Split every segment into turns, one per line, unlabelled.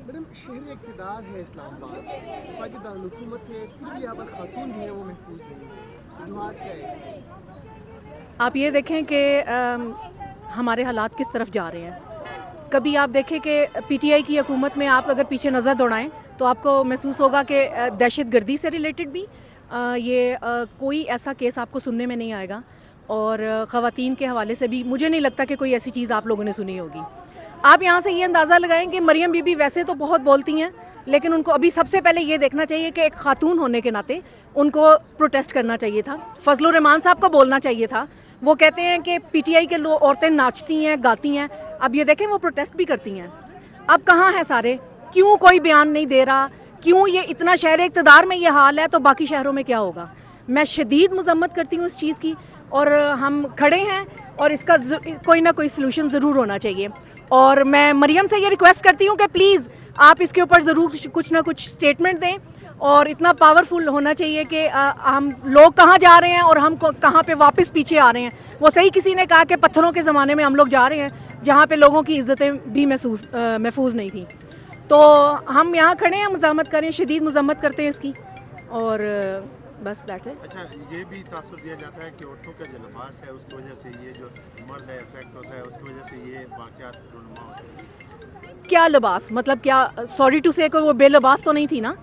Madam شہری اقتدار ہے اسلام آباد، وفاقی دارالحکومت ہے، پھر بھی یہاں پر خاتون جو ہے وہ محفوظ نہیں ہے، وجوہات کیا ہے اس کی؟
آپ یہ دیکھیں کہ ہمارے حالات کس طرف جا رہے ہیں. کبھی آپ دیکھیں کہ پی ٹی آئی کی حکومت میں آپ اگر پیچھے نظر دوڑائیں تو آپ کو محسوس ہوگا کہ دہشت گردی سے ریلیٹڈ بھی یہ کوئی ایسا کیس آپ کو سننے میں نہیں آئے گا، اور خواتین کے حوالے سے بھی مجھے نہیں لگتا کہ کوئی ایسی چیز آپ لوگوں نے سنی ہوگی. آپ یہاں سے یہ اندازہ لگائیں کہ مریم بی بی ویسے تو بہت بولتی ہیں، لیکن ان کو ابھی سب سے پہلے یہ دیکھنا چاہیے کہ ایک خاتون ہونے کے ناطے ان کو پروٹیسٹ کرنا چاہیے تھا. فضل الرحمان صاحب کو بولنا چاہیے تھا. وہ کہتے ہیں کہ پی ٹی آئی کے لوگ عورتیں ناچتی ہیں، گاتی ہیں. اب یہ دیکھیں وہ پروٹیسٹ بھی کرتی ہیں. اب کہاں ہیں سارے؟ کیوں کوئی بیان نہیں دے رہا؟ کیوں یہ اتنا شہر اقتدار میں یہ حال ہے تو باقی شہروں میں کیا ہوگا؟ میں شدید مذمت کرتی ہوں اس چیز کی، اور ہم کھڑے ہیں اور اس کا کوئی نہ کوئی سلوشن ضرور ہونا چاہیے. اور میں مریم سے یہ ریکویسٹ کرتی ہوں کہ پلیز آپ اس کے اوپر ضرور کچھ نہ کچھ اسٹیٹمنٹ دیں، اور اتنا پاورفل ہونا چاہیے کہ ہم لوگ کہاں جا رہے ہیں اور ہم کہاں پہ واپس پیچھے آ رہے ہیں. وہ صحیح کسی نے کہا کہ پتھروں کے زمانے میں ہم لوگ جا رہے ہیں جہاں پہ لوگوں کی عزتیں بھی محفوظ نہیں تھیں. تو ہم یہاں کھڑے ہیں، مزاحمت کریں، شدید مذمت کرتے ہیں اس کی، اور بس دیٹس اٹ.
اچھا، یہ بھی تاثر دیا جاتا ہے کہ عورتوں کا جو لباس ہے اس کی وجہ سے یہ جو مرد ہے افیکٹ ہوتا ہے، اس کی وجہ سے یہ واقعات رونما ہوتے ہیں.
کیا لباس؟ مطلب کیا؟ سوری ٹو سے کوئی وہ بے لباس تو نہیں تھی نا.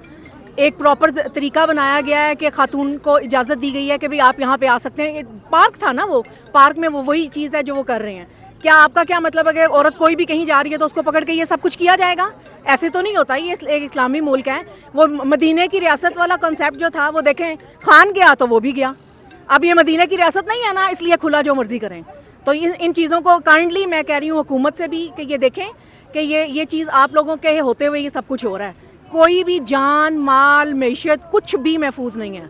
ایک پراپر طریقہ بنایا گیا ہے کہ خاتون کو اجازت دی گئی ہے کہ بھئی آپ یہاں پہ آ سکتے ہیں. پارک تھا نا، وہ پارک میں وہ وہی چیز ہے جو وہ کر رہے ہیں. کیا آپ کا کیا مطلب ہے کہ عورت کوئی بھی کہیں جا رہی ہے تو اس کو پکڑ کے یہ سب کچھ کیا جائے گا؟ ایسے تو نہیں ہوتا. یہ ایک اسلامی ملک ہے. وہ مدینے کی ریاست والا کنسیپٹ جو تھا وہ دیکھیں، خان گیا تو وہ بھی گیا. اب یہ مدینے کی ریاست نہیں ہے نا، اس لیے کھلا جو مرضی کریں. تو ان چیزوں کو کائنڈلی میں کہہ رہی ہوں حکومت سے بھی کہ یہ دیکھیں کہ یہ چیز آپ لوگوں کے ہوتے ہوئے یہ سب کچھ ہو رہا ہے. کوئی بھی جان مال معیشت کچھ بھی محفوظ نہیں ہے.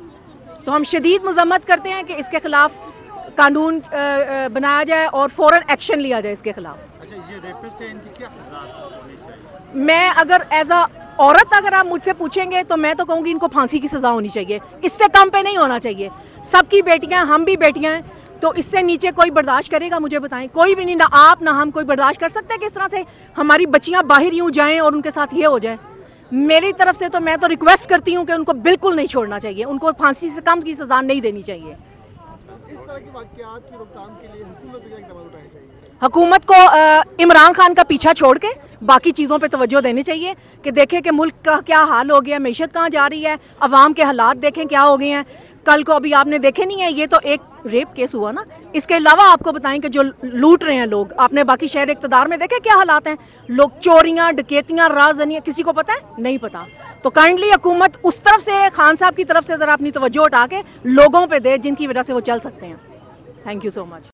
تو ہم شدید مذمت کرتے ہیں کہ اس کے خلاف قانون بنایا جائے اور فوراً ایکشن لیا جائے اس کے خلاف.
اچھا، یہ ریپسٹ ہے، ان کی کیا سزا ہونی چاہیے؟
میں اگر ایز اے عورت اگر آپ مجھ سے پوچھیں گے تو میں تو کہوں گی ان کو پھانسی کی سزا ہونی چاہیے. اس سے کم پہ نہیں ہونا چاہیے. سب کی بیٹیاں، ہم بھی بیٹیاں ہیں، تو اس سے نیچے کوئی برداشت کرے گا؟ مجھے بتائیں. کوئی بھی نہیں، نہ آپ نہ ہم کوئی برداشت کر سکتے ہیں کہ اس طرح سے ہماری بچیاں باہر یوں جائیں اور ان کے ساتھ یہ ہو جائے. میری طرف سے تو میں تو ریکویسٹ کرتی ہوں کہ ان کو بالکل نہیں چھوڑنا چاہیے. ان کو پھانسی سے کم کی سزا نہیں دینی چاہیے.
اس طرح کے واقعات کی روک تھام کے لیے حکومت کو کیا اقدامات اٹھانے چاہیے؟
حکومت کو عمران خان کا پیچھا چھوڑ کے باقی چیزوں پہ توجہ دینی چاہیے کہ دیکھیں کہ ملک کا کیا حال ہو گیا ہے، معیشت کہاں جا رہی ہے، عوام کے حالات دیکھیں کیا ہو گئے ہیں. کل کو ابھی آپ نے دیکھے نہیں ہے، یہ تو ایک ریپ کیس ہوا نا. اس کے علاوہ آپ کو بتائیں کہ جو لوٹ رہے ہیں لوگ، آپ نے باقی شہر اقتدار میں دیکھے کیا حالات ہیں. لوگ چوریاں، ڈکیتیاں، رازداریاں، کسی کو پتہ ہے؟ نہیں پتہ. تو کائنڈلی حکومت اس طرف سے، خان صاحب کی طرف سے ذرا اپنی توجہ اٹھا کے لوگوں پہ دے جن کی وجہ سے وہ چل سکتے ہیں. Thank you so much.